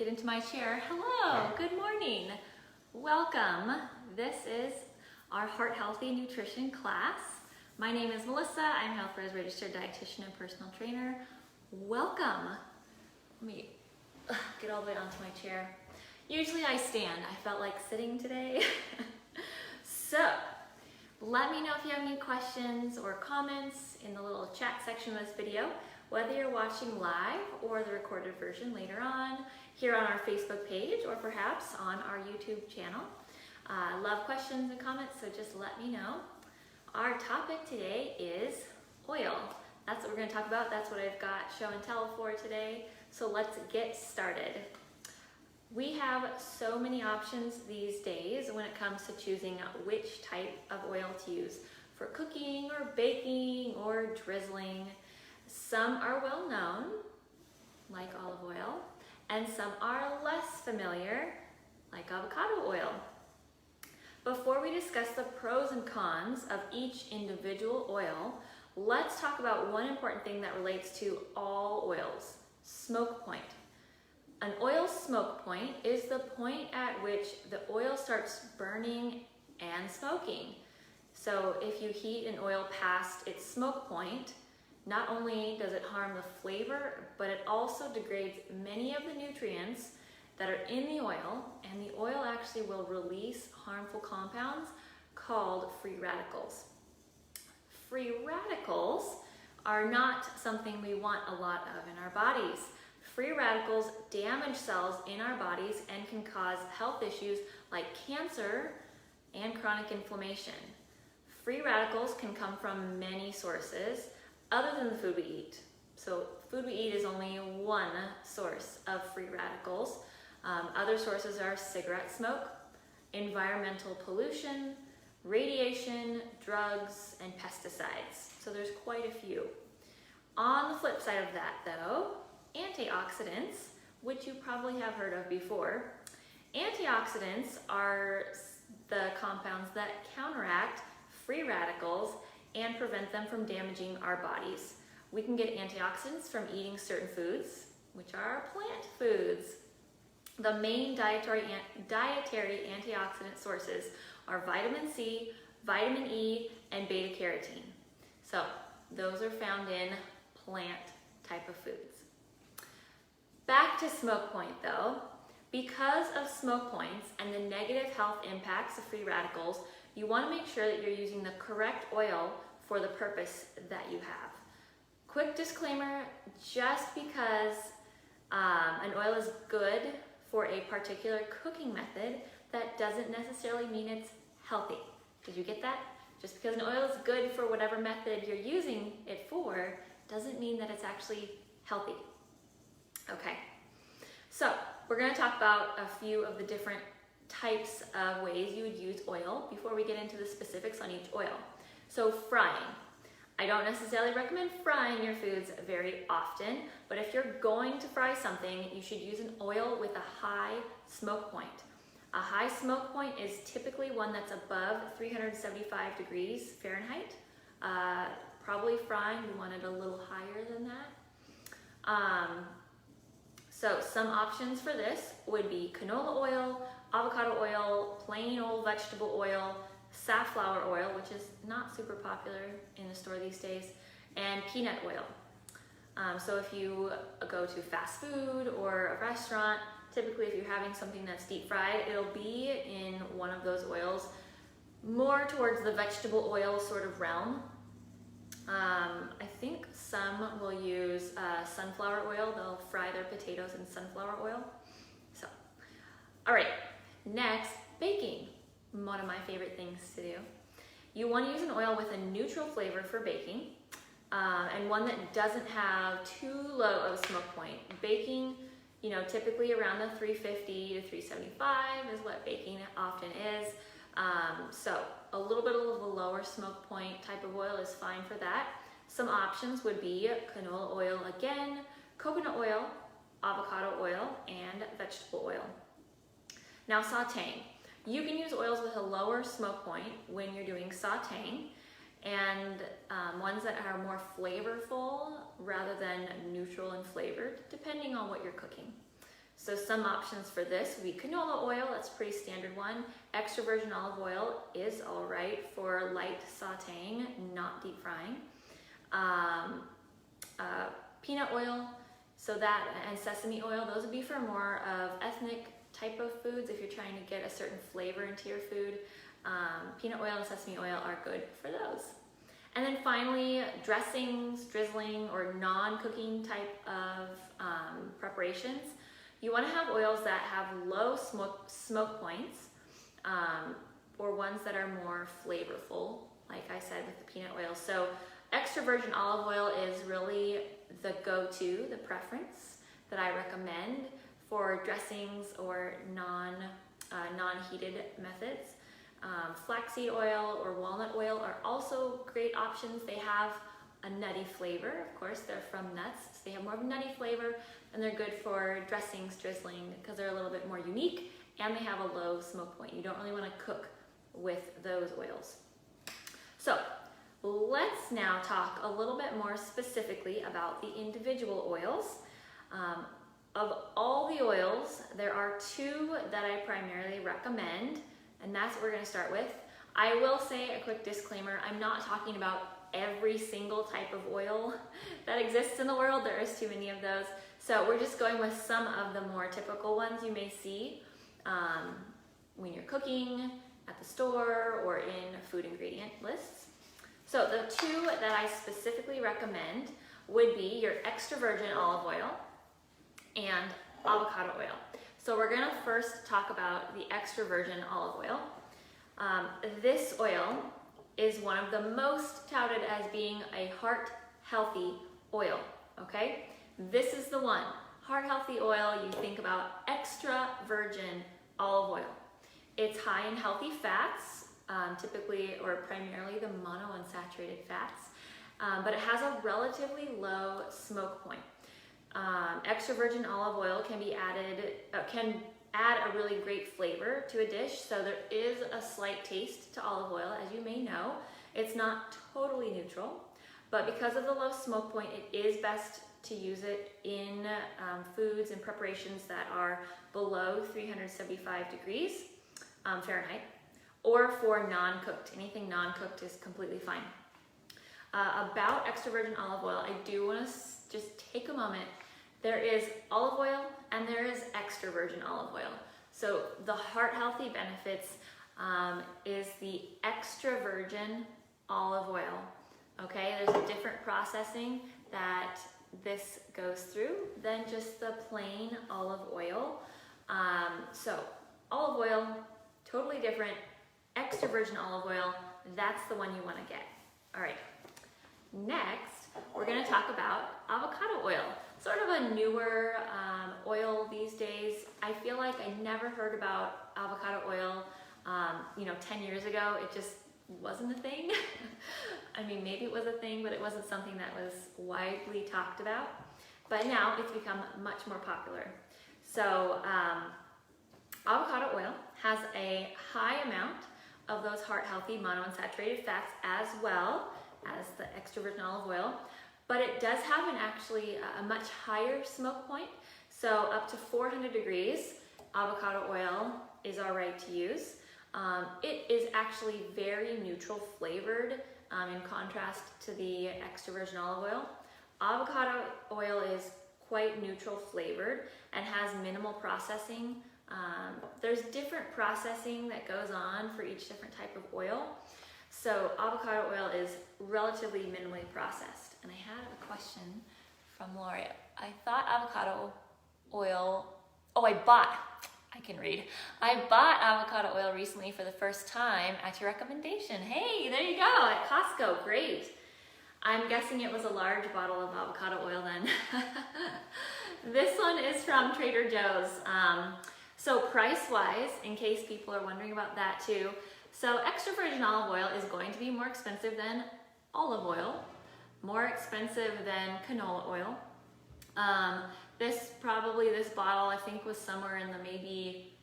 into my chair. Hello, good morning. Welcome. This is our Heart Healthy Nutrition class. My name is Melissa. I'm Health Res registered dietitian and personal trainer. Welcome. Let me get all the way onto my chair. Usually I stand. I felt like sitting today. So, let me know if you have any questions or comments in the little chat section of this video, whether you're watching live or the recorded version later on, here on our Facebook page, or perhaps on our YouTube channel. Love questions and comments, so just let me know. Our topic today is oil. That's what we're going to talk about. That's what I've got show and tell for today. So let's get started. We have so many options these days when it comes to choosing which type of oil to use for cooking or baking or drizzling. Some are well known, like olive oil, and some are less familiar, like avocado oil. Before we discuss the pros and cons of each individual oil, let's talk about one important thing that relates to all oils: smoke point. An oil smoke point is the point at which the oil starts burning and smoking. So if you heat an oil past its smoke point, not only does it harm the flavor, but it also degrades many of the nutrients that are in the oil, and the oil actually will release harmful compounds called free radicals. Free radicals are not something we want a lot of in our bodies. Free radicals damage cells in our bodies and can cause health issues like cancer and chronic inflammation. Free radicals can come from many sources other than the food we eat. So food we eat is only one source of free radicals. Other sources are cigarette smoke, environmental pollution, radiation, drugs, and pesticides. So there's quite a few. On the flip side of that though, antioxidants, which you probably have heard of before. Antioxidants are the compounds that counteract free radicals and prevent them from damaging our bodies. We can get antioxidants from eating certain foods, which are plant foods. The main dietary antioxidant sources are vitamin C, vitamin E, and beta carotene. So those are found in plant type of foods. Back to smoke point though, because of smoke points and the negative health impacts of free radicals, you want to make sure that you're using the correct oil for the purpose that you have. Quick disclaimer, just because an oil is good for a particular cooking method, that doesn't necessarily mean it's healthy. Did you get that? Just because an oil is good for whatever method you're using it for, doesn't mean that it's actually healthy. Okay, so we're going to talk about a few of the different types of ways you would use oil before we get into the specifics on each oil. So frying. I don't necessarily recommend frying your foods very often, but if you're going to fry something, you should use an oil with a high smoke point. A high smoke point is typically one that's above 375 degrees Fahrenheit. Probably frying, we want it a little higher than that. So some options for this would be canola oil, avocado oil, plain old vegetable oil, safflower oil, which is not super popular in the store these days, and peanut oil. So if you go to fast food or a restaurant, typically if you're having something that's deep fried, it'll be in one of those oils, more towards the vegetable oil sort of realm. I think some will use sunflower oil. They'll fry their potatoes in sunflower oil. So, all right, next, baking. One of my favorite things to do. You want to use an oil with a neutral flavor for baking, and one that doesn't have too low of a smoke point. Baking, typically around the 350 to 375 is what baking often is. So a little bit of a lower smoke point type of oil is fine for that. Some options would be canola oil again, coconut oil, avocado oil, and vegetable oil. Now sauteing. You can use oils with a lower smoke point when you're doing sauteing, and ones that are more flavorful rather than neutral and flavored, depending on what you're cooking. So some options for this would be canola oil, that's a pretty standard one. Extra virgin olive oil is all right for light sauteing, not deep frying. Peanut oil, so that, and sesame oil, those would be for more of ethnic type of foods if you're trying to get a certain flavor into your food. Peanut oil and sesame oil are good for those. And then finally, dressings, drizzling, or non-cooking type of preparations. You want to have oils that have low smoke points, or ones that are more flavorful, like I said with the peanut oil. So extra virgin olive oil is really the go-to, the preference that I recommend for dressings or non-heated methods. Flaxseed oil or walnut oil are also great options. They have a nutty flavor. Of course, they're from nuts, so they have more of a nutty flavor, and they're good for dressings, drizzling, because they're a little bit more unique, and they have a low smoke point. You don't really want to cook with those oils. So let's now talk a little bit more specifically about the individual oils. Of all the oils, there are two that I primarily recommend, and that's what we're going to start with. I will say a quick disclaimer, I'm not talking about every single type of oil that exists in the world. There is too many of those. So we're just going with some of the more typical ones you may see when you're cooking at the store or in food ingredient lists. So the two that I specifically recommend would be your extra virgin olive oil and avocado oil. So we're gonna first talk about the extra virgin olive oil. This oil is one of the most touted as being a heart healthy oil, okay? This is the one, heart healthy oil, you think about extra virgin olive oil. It's high in healthy fats, typically or primarily the monounsaturated fats, but it has a relatively low smoke point. Extra virgin olive oil can be added, can add a really great flavor to a dish. So there is a slight taste to olive oil, as you may know. It's not totally neutral, but because of the low smoke point, it is best to use it in foods and preparations that are below 375 degrees Fahrenheit, or for non-cooked. Anything non-cooked is completely fine. About extra virgin olive oil, I do want to just take a moment. There is olive oil and there is extra virgin olive oil. So the heart healthy benefits is the extra virgin olive oil. Okay, there's a different processing that this goes through than just the plain olive oil. So olive oil, totally different. Extra virgin olive oil, that's the one you want to get. All right, next we're going to talk about avocado oil. Sort of a newer oil these days. I feel like I never heard about avocado oil 10 years ago. It just wasn't a thing. I mean, maybe it was a thing, but it wasn't something that was widely talked about. But now it's become much more popular. So avocado oil has a high amount of those heart-healthy monounsaturated fats as well as the extra virgin olive oil, but it does have actually a much higher smoke point. So up to 400 degrees, avocado oil is all right to use. It is actually very neutral flavored in contrast to the extra virgin olive oil. Avocado oil is quite neutral flavored and has minimal processing. There's different processing that goes on for each different type of oil. So avocado oil is relatively minimally processed. And I had a question from Lori. I thought avocado oil, I bought avocado oil recently for the first time at your recommendation. Hey, there you go, at Costco, great. I'm guessing it was a large bottle of avocado oil then. This one is from Trader Joe's. So price-wise, in case people are wondering about that too, so extra virgin olive oil is going to be more expensive than olive oil, more expensive than canola oil. This bottle I think was somewhere in the maybe,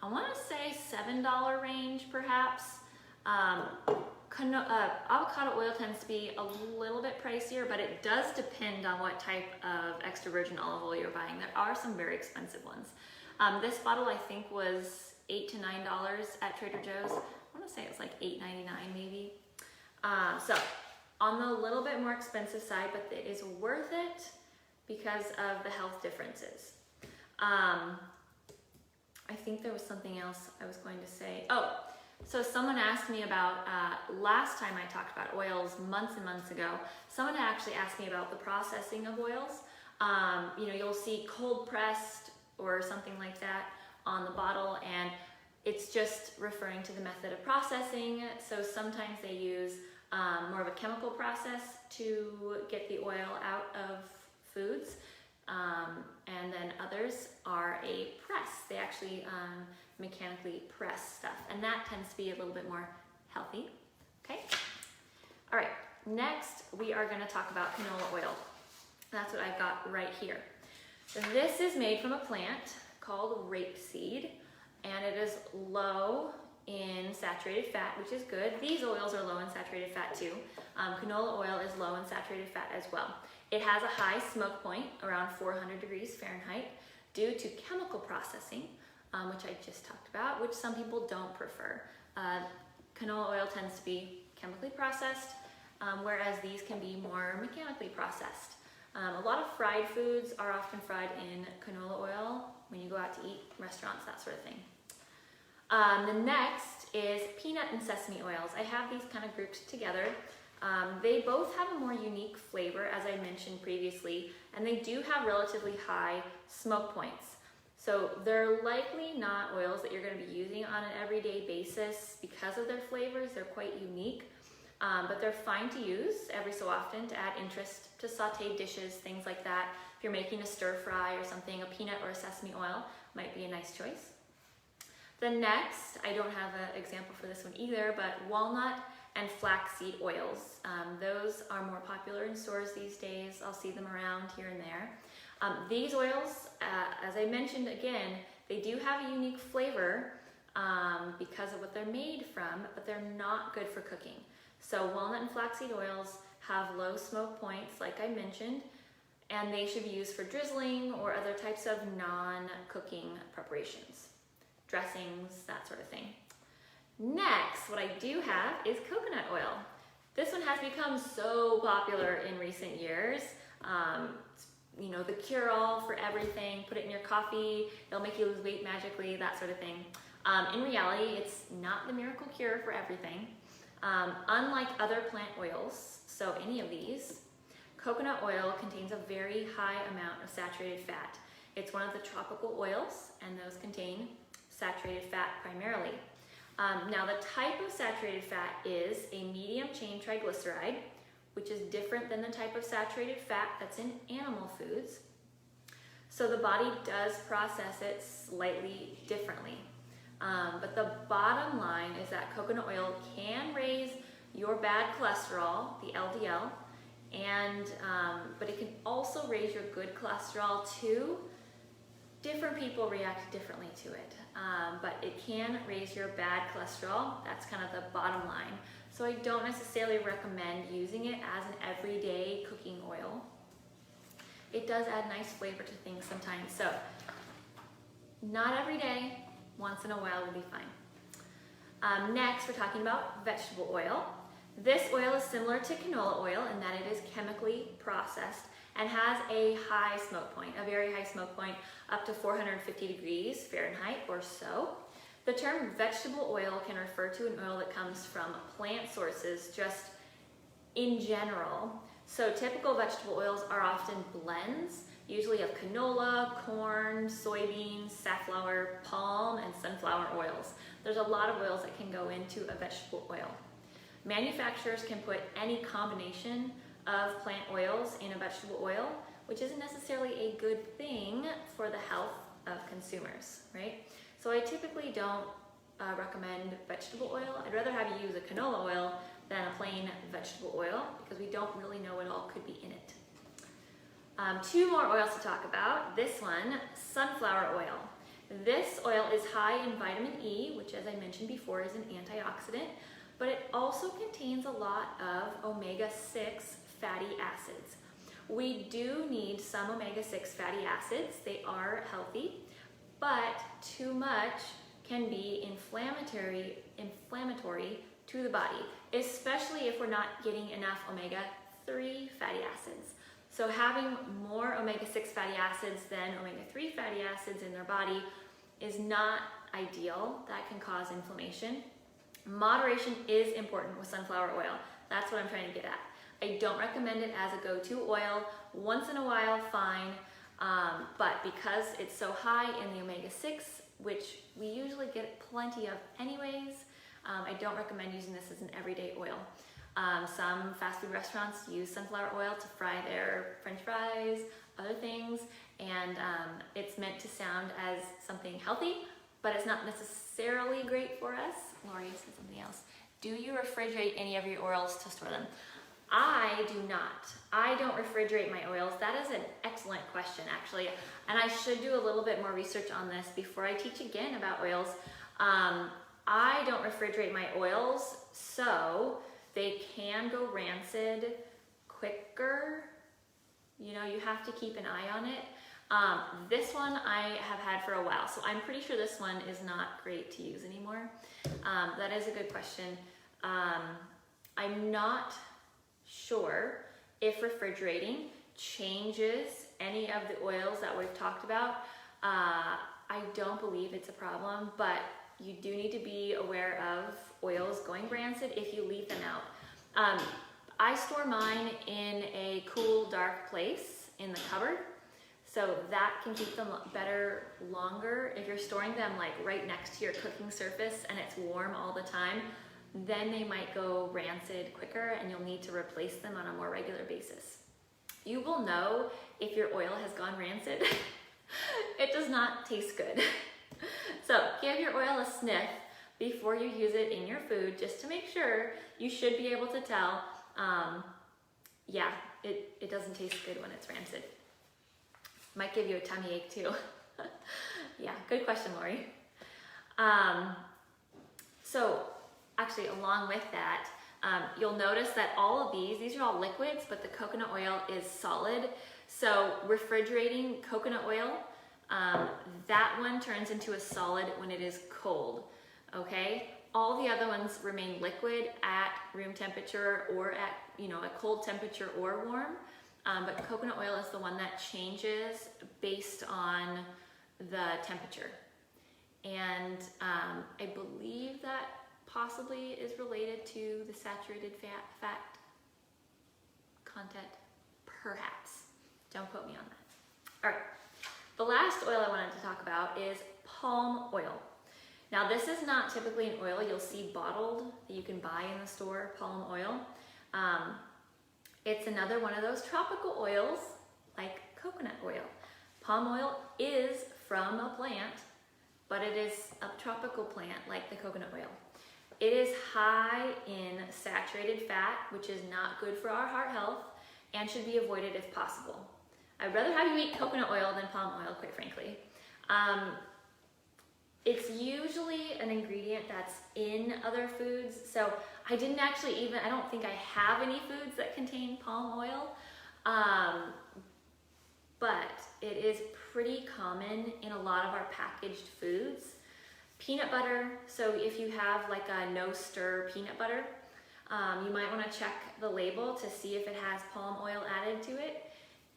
I want to say $7 range perhaps. avocado oil tends to be a little bit pricier, but it does depend on what type of extra virgin olive oil you're buying. There are some very expensive ones. This bottle I think was $8 to $9 at Trader Joe's. I want to say it was like $8.99 maybe. So on the little bit more expensive side, but it is worth it because of the health differences. I think there was something else I was going to say. Oh, so someone asked me about, last time I talked about oils months and months ago, someone actually asked me about the processing of oils. You know, you'll see cold pressed or something like that on the bottle, and it's just referring to the method of processing. So sometimes they use more of a chemical process to get the oil out of foods. And then others are a press. They actually mechanically press stuff, and that tends to be a little bit more healthy. Okay. All right. Next, we are going to talk about canola oil. That's what I've got right here. This is made from a plant called rapeseed, and it is low in saturated fat, which is good. These oils are low in saturated fat too. Canola oil is low in saturated fat as well. It has a high smoke point, around 400 degrees Fahrenheit, due to chemical processing, which I just talked about, which some people don't prefer. Canola oil tends to be chemically processed, whereas these can be more mechanically processed. A lot of fried foods are often fried in canola oil when you go out to eat, restaurants, that sort of thing. The next is peanut and sesame oils. I have these kind of grouped together. They both have a more unique flavor, as I mentioned previously, and they do have relatively high smoke points. So they're likely not oils that you're going to be using on an everyday basis because of their flavors. They're quite unique, but they're fine to use every so often to add interest to sauteed dishes, things like that. If you're making a stir fry or something, a peanut or a sesame oil might be a nice choice. The next, I don't have an example for this one either, but walnut and flaxseed oils. Those are more popular in stores these days. I'll see them around here and there. These oils, as I mentioned again, they do have a unique flavor because of what they're made from, but they're not good for cooking. So walnut and flaxseed oils have low smoke points, like I mentioned, and they should be used for drizzling or other types of non-cooking preparations, dressings, that sort of thing. Next, what I do have is coconut oil. This one has become so popular in recent years. You know, the cure-all for everything. Put it in your coffee, it'll make you lose weight magically, that sort of thing. In reality, it's not the miracle cure for everything. Unlike other plant oils, so any of these, coconut oil contains a very high amount of saturated fat. It's one of the tropical oils, and those contain saturated fat primarily. Now the type of saturated fat is a medium chain triglyceride, which is different than the type of saturated fat that's in animal foods. So the body does process it slightly differently. But the bottom line is that coconut oil can raise your bad cholesterol, the LDL, and but it can also raise your good cholesterol too. Different people react differently to it, but it can raise your bad cholesterol. That's kind of the bottom line. So I don't necessarily recommend using it as an everyday cooking oil. It does add nice flavor to things sometimes. So not every day, once in a while will be fine. Next, we're talking about vegetable oil. This oil is similar to canola oil in that it is chemically processed and has a high smoke point, a very high smoke point, up to 450 degrees Fahrenheit or so. The term vegetable oil can refer to an oil that comes from plant sources just in general. So typical vegetable oils are often blends, usually of canola, corn, soybeans, safflower, palm, and sunflower oils. There's a lot of oils that can go into a vegetable oil. Manufacturers can put any combination of plant oils in a vegetable oil, which isn't necessarily a good thing for the health of consumers, right? So I typically don't recommend vegetable oil. I'd rather have you use a canola oil than a plain vegetable oil because we don't really know what all could be in it. Two more oils to talk about. This one, sunflower oil. This oil is high in vitamin E, which as I mentioned before is an antioxidant, but it also contains a lot of omega-6 fatty acids. We do need some omega-6 fatty acids. They are healthy, but too much can be inflammatory to the body, especially if we're not getting enough omega-3 fatty acids. So having more omega-6 fatty acids than omega-3 fatty acids in their body is not ideal. That can cause inflammation. Moderation is important with sunflower oil. That's what I'm trying to get at. I don't recommend it as a go-to oil. Once in a while, fine. But because it's so high in the omega-6, which we usually get plenty of anyways, I don't recommend using this as an everyday oil. Some fast food restaurants use sunflower oil to fry their French fries, other things, and it's meant to sound as something healthy, but it's not necessarily great for us. Lori said something else. Do you refrigerate any of your oils to store them? I do not. I don't refrigerate my oils. That is an excellent question, actually, and I should do a little bit more research on this before I teach again about oils. I don't refrigerate my oils, so they can go rancid quicker. You know, you have to keep an eye on it. This one I have had for a while, so I'm pretty sure this one is not great to use anymore. That is a good question. I'm not sure if refrigerating changes any of the oils that we've talked about. I don't believe it's a problem, but you do need to be aware of oils going rancid if you leave them out. I store mine in a cool, dark place in the cupboard, so that can keep them better longer. If you're storing them like right next to your cooking surface and it's warm all the time, then they might go rancid quicker and you'll need to replace them on a more regular basis. You will know if your oil has gone rancid. It does not taste good. So give your oil a sniff before you use it in your food, just to make sure. You should be able to tell. Yeah, it doesn't taste good when it's rancid. Might give you a tummy ache too. Yeah, good question, Lori. So actually, along with that, you'll notice that all of these are all liquids, but the coconut oil is solid. So refrigerating coconut oil, that one turns into a solid when it is cold, okay? All the other ones remain liquid at room temperature or at, a cold temperature or warm, but coconut oil is the one that changes based on the temperature. And I believe that possibly is related to the saturated fat content, perhaps. Don't quote me on that. All right. The last oil I wanted to talk about is palm oil. Now, this is not typically an oil you'll see bottled that you can buy in the store, palm oil. It's another one of those tropical oils like coconut oil. Palm oil is from a plant, but it is a tropical plant like the coconut oil. It is high in saturated fat, which is not good for our heart health and should be avoided if possible. I'd rather have you eat coconut oil than palm oil, quite frankly. It's usually an ingredient that's in other foods. So I don't think I have any foods that contain palm oil, but it is pretty common in a lot of our packaged foods. Peanut butter, so if you have like a no-stir peanut butter, you might want to check the label to see if it has palm oil added to it.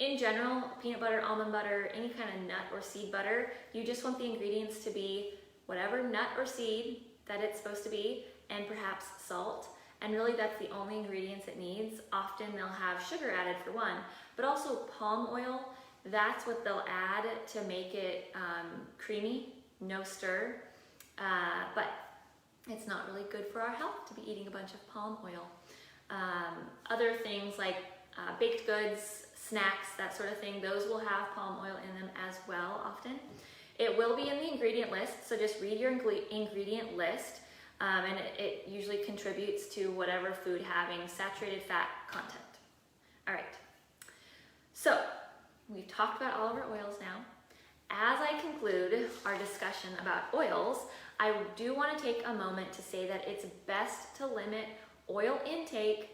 In general, peanut butter, almond butter, any kind of nut or seed butter, you just want the ingredients to be whatever nut or seed that it's supposed to be, and perhaps salt. And really that's the only ingredients it needs. Often they'll have sugar added for one, but also palm oil, that's what they'll add to make it creamy, no stir. But it's not really good for our health to be eating a bunch of palm oil. Other things like baked goods, snacks, that sort of thing, those will have palm oil in them as well often. It will be in the ingredient list, so just read your ingredient list, and it usually contributes to whatever food having saturated fat content. All right, so we've talked about all of our oils now. As I conclude our discussion about oils, I do want to take a moment to say that it's best to limit oil intake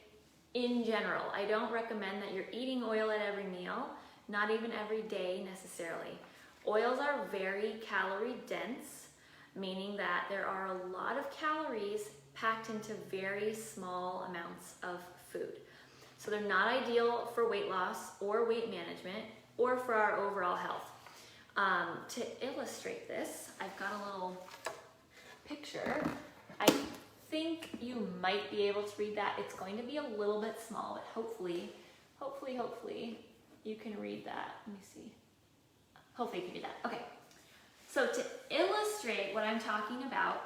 in general. I don't recommend that you're eating oil at every meal, not even every day necessarily. Oils are very calorie dense, meaning that there are a lot of calories packed into very small amounts of food. So they're not ideal for weight loss or weight management or for our overall health. To illustrate this, I've got a little picture. I think you might be able to read that. It's going to be a little bit small, but hopefully you can read that. Let me see. Hopefully you can do that. Okay. So to illustrate what I'm talking about,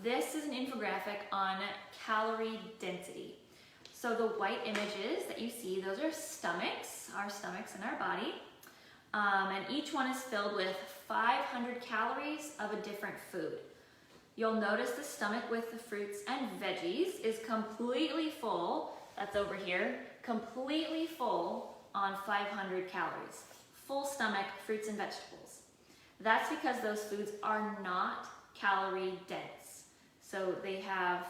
this is an infographic on calorie density. So the white images that you see, those are stomachs, our stomachs in our body. And each one is filled with 500 calories of a different food. You'll notice the stomach with the fruits and veggies is completely full, that's over here, completely full on 500 calories. Full stomach, fruits and vegetables. That's because those foods are not calorie dense. So they have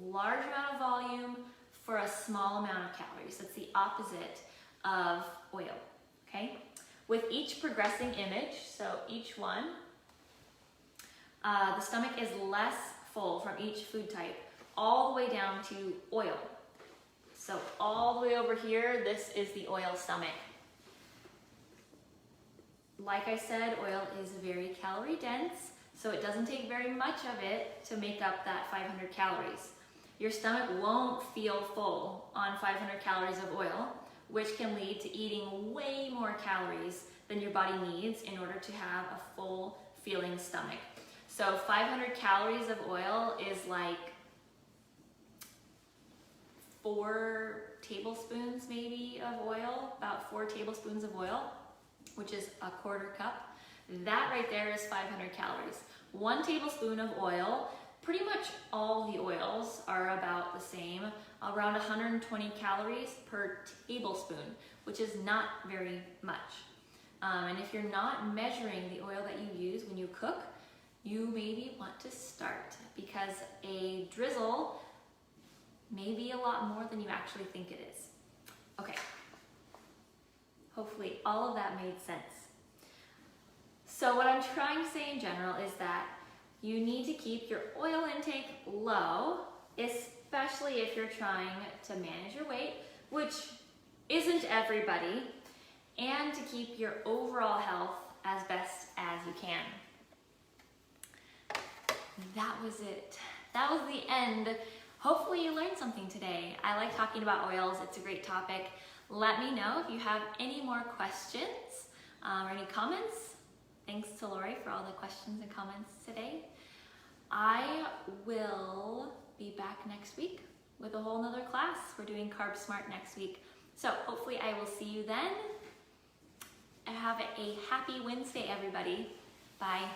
large amount of volume for a small amount of calories. That's the opposite of oil, okay? With each progressing image, so each one, the stomach is less full from each food type, all the way down to oil. So all the way over here, this is the oil stomach. Like I said, oil is very calorie dense, so it doesn't take very much of it to make up that 500 calories. Your stomach won't feel full on 500 calories of oil, which can lead to eating way more calories than your body needs in order to have a full feeling stomach. So 500 calories of oil is like 4 tablespoons maybe of oil, about 4 tablespoons of oil, which is a quarter cup. That right there is 500 calories. 1 tablespoon of oil, pretty much all the oils are about the same, around 120 calories per tablespoon, which is not very much. And if you're not measuring the oil that you use when you cook, you maybe want to start, because a drizzle may be a lot more than you actually think it is. Okay. Hopefully all of that made sense. So what I'm trying to say in general is that you need to keep your oil intake low, especially if you're trying to manage your weight, which isn't everybody, and to keep your overall health as best as you can. That was it. That was the end. Hopefully you learned something today. I like talking about oils. It's a great topic. Let me know if you have any more questions or any comments. Thanks to Lori for all the questions and comments today. I will be back next week with a whole nother class. We're doing Carb Smart next week. So hopefully I will see you then. And have a happy Wednesday, everybody. Bye.